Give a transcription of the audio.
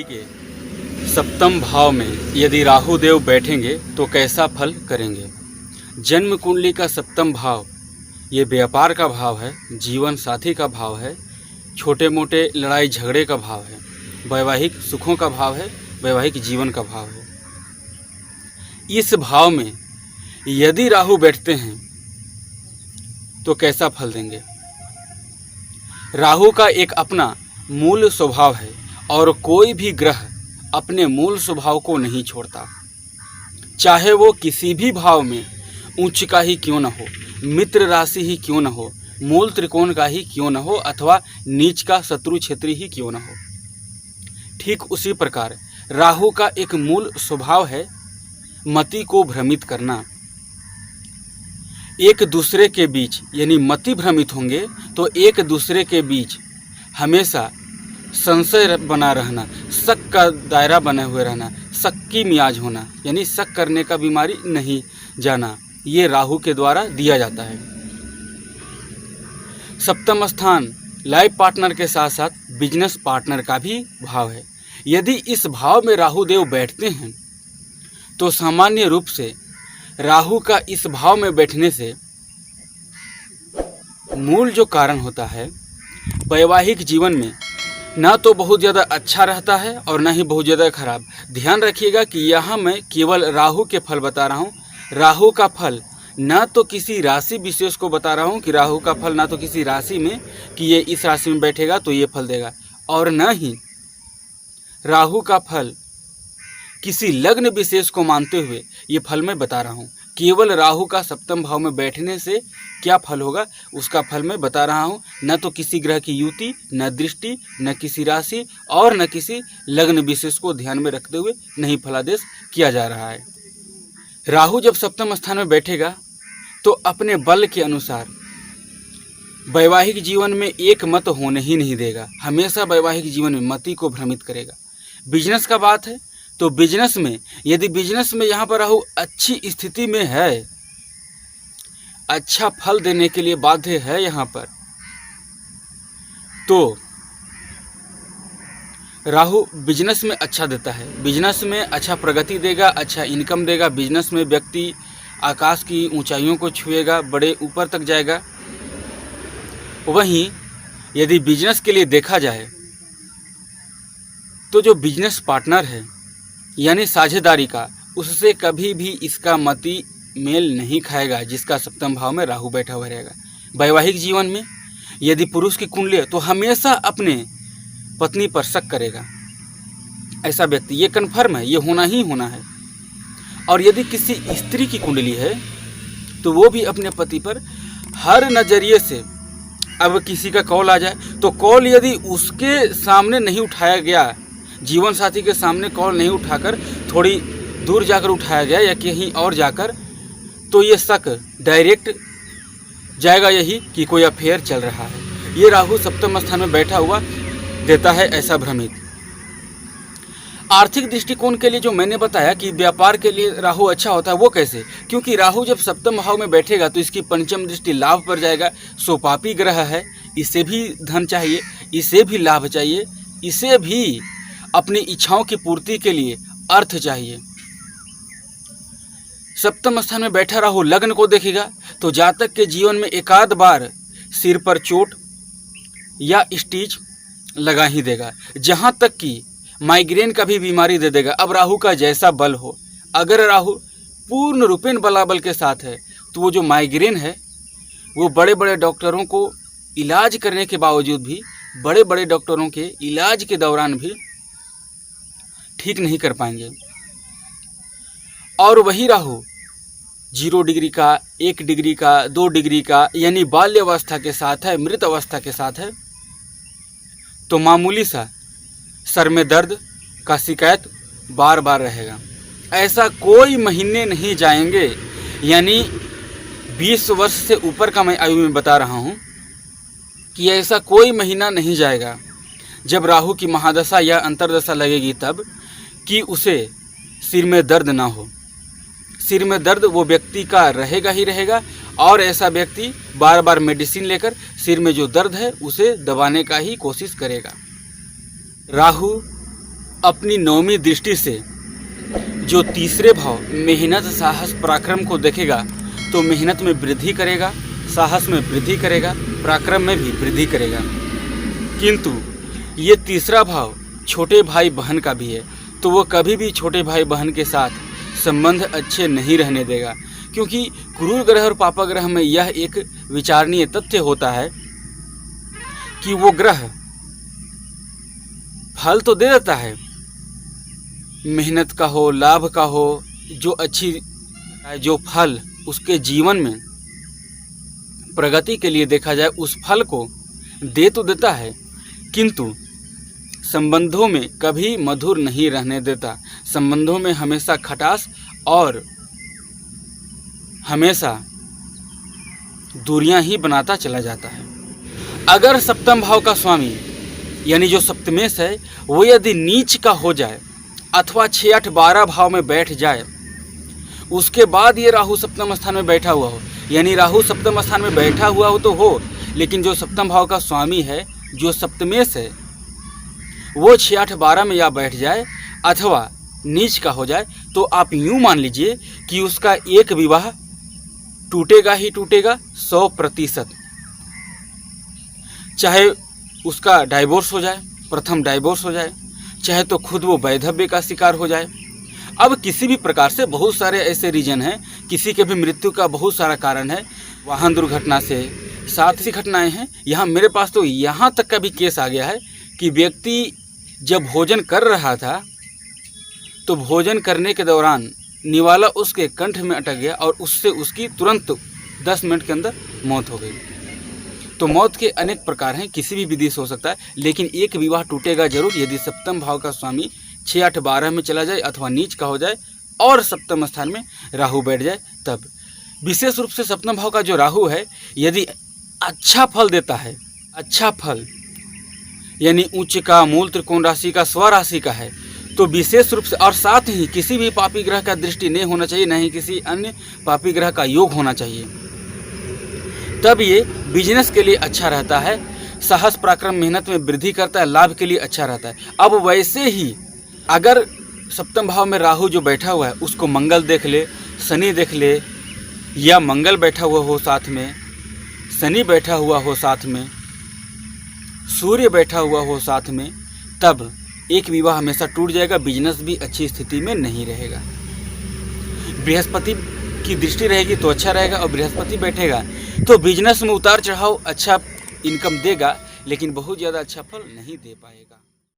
के सप्तम भाव में यदि राहु देव बैठेंगे तो कैसा फल करेंगे। जन्म कुंडली का सप्तम भाव ये व्यापार का भाव है, जीवन साथी का भाव है, छोटे मोटे लड़ाई झगड़े का भाव है, वैवाहिक सुखों का भाव है, वैवाहिक जीवन का भाव है। इस भाव में यदि राहु बैठते हैं तो कैसा फल देंगे। राहु का एक अपना मूल स्वभाव है और कोई भी ग्रह अपने मूल स्वभाव को नहीं छोड़ता, चाहे वो किसी भी भाव में उच्च का ही क्यों न हो, मित्र राशि ही क्यों न हो, मूल त्रिकोण का ही क्यों न हो, अथवा नीच का शत्रु क्षेत्री ही क्यों न हो। ठीक उसी प्रकार राहु का एक मूल स्वभाव है मति को भ्रमित करना। एक दूसरे के बीच यानी मति भ्रमित होंगे तो एक दूसरे के बीच हमेशा संशय बना रहना, शक का दायरा बने हुए रहना, शक की मियाज होना यानी शक करने का बीमारी नहीं जाना, ये राहु के द्वारा दिया जाता है। सप्तम स्थान लाइफ पार्टनर के साथ साथ बिजनेस पार्टनर का भी भाव है। यदि इस भाव में राहु देव बैठते हैं तो सामान्य रूप से राहु का इस भाव में बैठने से मूल जो कारण होता है वैवाहिक जीवन में ना तो बहुत ज़्यादा अच्छा रहता है और ना ही बहुत ज़्यादा खराब। ध्यान रखिएगा कि यहाँ मैं केवल राहु के फल बता रहा हूँ। राहु का फल ना तो किसी राशि विशेष को बता रहा हूँ कि राहु का फल ना तो किसी राशि में कि ये इस राशि में बैठेगा तो ये फल देगा, और ना ही राहु का फल किसी लग्न विशेष को मानते हुए ये फल मैं बता रहा हूँ। केवल राहु का सप्तम भाव में बैठने से क्या फल होगा उसका फल मैं बता रहा हूँ। न तो किसी ग्रह की युति, न दृष्टि, न किसी राशि और न किसी लग्न विशेष को ध्यान में रखते हुए नहीं फलादेश किया जा रहा है। राहु जब सप्तम स्थान में बैठेगा तो अपने बल के अनुसार वैवाहिक जीवन में एक मत होने ही नहीं देगा, हमेशा वैवाहिक जीवन में मति को भ्रमित करेगा। बिजनेस का बात है तो बिजनेस में यदि बिजनेस में यहाँ पर राहु अच्छी स्थिति में है, अच्छा फल देने के लिए बाध्य है यहाँ पर, तो राहु बिजनेस में अच्छा देता है, बिजनेस में अच्छा प्रगति देगा, अच्छा इनकम देगा। बिजनेस में व्यक्ति आकाश की ऊंचाइयों को छुएगा, बड़े ऊपर तक जाएगा। वहीं यदि बिजनेस के लिए देखा जाए तो जो बिजनेस पार्टनर है यानी साझेदारी का, उससे कभी भी इसका मति मेल नहीं खाएगा जिसका सप्तम भाव में राहु बैठा हुआ रहेगा। वैवाहिक जीवन में यदि पुरुष की कुंडली है तो हमेशा अपने पत्नी पर शक करेगा, ऐसा व्यक्ति, ये कन्फर्म है, ये होना ही होना है। और यदि किसी स्त्री की कुंडली है तो वो भी अपने पति पर हर नज़रिए से, अब किसी का कॉल आ जाए तो कॉल यदि उसके सामने नहीं उठाया गया, जीवन साथी के सामने कॉल नहीं उठाकर थोड़ी दूर जाकर उठाया गया या कहीं और जाकर, तो ये शक डायरेक्ट जाएगा यही कि कोई अफेयर चल रहा है। ये राहु सप्तम स्थान में बैठा हुआ देता है ऐसा भ्रमित। आर्थिक दृष्टिकोण के लिए जो मैंने बताया कि व्यापार के लिए राहु अच्छा होता है, वो कैसे? क्योंकि राहु जब सप्तम भाव में बैठेगा तो इसकी पंचम दृष्टि लाभ पर जाएगा। सोपापी ग्रह है, इसे भी धन चाहिए, इसे भी लाभ चाहिए, इसे भी अपनी इच्छाओं की पूर्ति के लिए अर्थ चाहिए। सप्तम स्थान में बैठा राहु लग्न को देखेगा तो जातक के जीवन में एकाध बार सिर पर चोट या स्टिच लगा ही देगा, जहां तक कि माइग्रेन का भी बीमारी दे देगा। अब राहु का जैसा बल हो, अगर राहु पूर्ण रूपेण बलाबल के साथ है तो वो जो माइग्रेन है वो बड़े बड़े डॉक्टरों को इलाज करने के बावजूद भी, बड़े बड़े डॉक्टरों के इलाज के दौरान भी ठीक नहीं कर पाएंगे। और वही राहु 0 डिग्री का, 1 डिग्री का, 2 डिग्री का यानी बाल्य अवस्था के साथ है, मृत अवस्था के साथ है, तो मामूली सा सर में दर्द का शिकायत बार बार रहेगा। ऐसा कोई महीने नहीं जाएंगे, यानी 20 वर्ष से ऊपर का मैं आयु में बता रहा हूँ कि ऐसा कोई महीना नहीं जाएगा जब राहु की महादशा या अंतर्दशा लगेगी तब कि उसे सिर में दर्द ना हो। सिर में दर्द वो व्यक्ति का रहेगा ही रहेगा, और ऐसा व्यक्ति बार बार मेडिसिन लेकर सिर में जो दर्द है उसे दबाने का ही कोशिश करेगा। राहु अपनी नौवीं दृष्टि से जो तीसरे भाव मेहनत साहस पराक्रम को देखेगा तो मेहनत में वृद्धि करेगा, साहस में वृद्धि करेगा, पराक्रम में भी वृद्धि करेगा। किंतु ये तीसरा भाव छोटे भाई बहन का भी है, तो वो कभी भी छोटे भाई बहन के साथ संबंध अच्छे नहीं रहने देगा, क्योंकि क्रूर ग्रह और पापा ग्रह में यह एक विचारणीय तथ्य होता है कि वो ग्रह फल तो दे देता है, मेहनत का हो, लाभ का हो, जो फल उसके जीवन में प्रगति के लिए देखा जाए उस फल को दे तो देता है, किंतु संबंधों में कभी मधुर नहीं रहने देता। संबंधों में हमेशा खटास और हमेशा दूरियां ही बनाता चला जाता है। अगर सप्तम भाव का स्वामी यानी जो सप्तमेश है वो यदि नीच का हो जाए अथवा 6, 8, 12 भाव में बैठ जाए, उसके बाद ये राहु सप्तम स्थान में बैठा हुआ हो, यानी राहु सप्तम स्थान में बैठा हुआ हो तो हो, लेकिन जो सप्तम भाव का स्वामी है जो सप्तमेश है वो 6, 8, 12 में या बैठ जाए अथवा नीच का हो जाए, तो आप यूँ मान लीजिए कि उसका एक विवाह टूटेगा ही टूटेगा 100%। चाहे उसका डाइवोर्स हो जाए, प्रथम डाइवोर्स हो जाए, चाहे तो खुद वो वैधव्य का शिकार हो जाए। अब किसी भी प्रकार से बहुत सारे ऐसे रीजन हैं, किसी के भी मृत्यु का बहुत सारा कारण है, वाहन दुर्घटना से, साथ ही घटनाएं हैं। यहाँ मेरे पास तो यहाँ तक का भी केस आ गया है कि व्यक्ति जब भोजन कर रहा था तो भोजन करने के दौरान निवाला उसके कंठ में अटक गया और उससे उसकी तुरंत 10 मिनट के अंदर मौत हो गई। तो मौत के अनेक प्रकार हैं, किसी भी विधि से हो सकता है, लेकिन एक विवाह टूटेगा जरूर यदि सप्तम भाव का स्वामी 6, 8, 12 में चला जाए अथवा नीच का हो जाए और सप्तम स्थान में राहु बैठ जाए। तब विशेष रूप से सप्तम भाव का जो राहु है यदि अच्छा फल देता है, अच्छा फल यानी उच्च का, मूल त्रिकोण राशि का, स्वराशि का है, तो विशेष रूप से, और साथ ही किसी भी पापी ग्रह का दृष्टि नहीं होना चाहिए, नहीं किसी अन्य पापी ग्रह का योग होना चाहिए, तब ये बिजनेस के लिए अच्छा रहता है, साहस पराक्रम मेहनत में वृद्धि करता है, लाभ के लिए अच्छा रहता है। अब वैसे ही अगर सप्तम भाव में राहु जो बैठा हुआ है उसको मंगल देख ले, शनि देख ले, या मंगल बैठा हुआ हो साथ में, शनि बैठा हुआ हो साथ में, सूर्य बैठा हुआ हो साथ में, तब एक विवाह हमेशा टूट जाएगा, बिजनेस भी अच्छी स्थिति में नहीं रहेगा। बृहस्पति की दृष्टि रहेगी तो अच्छा रहेगा, और बृहस्पति बैठेगा तो बिजनेस में उतार चढ़ाव अच्छा इनकम देगा, लेकिन बहुत ज़्यादा अच्छा फल नहीं दे पाएगा।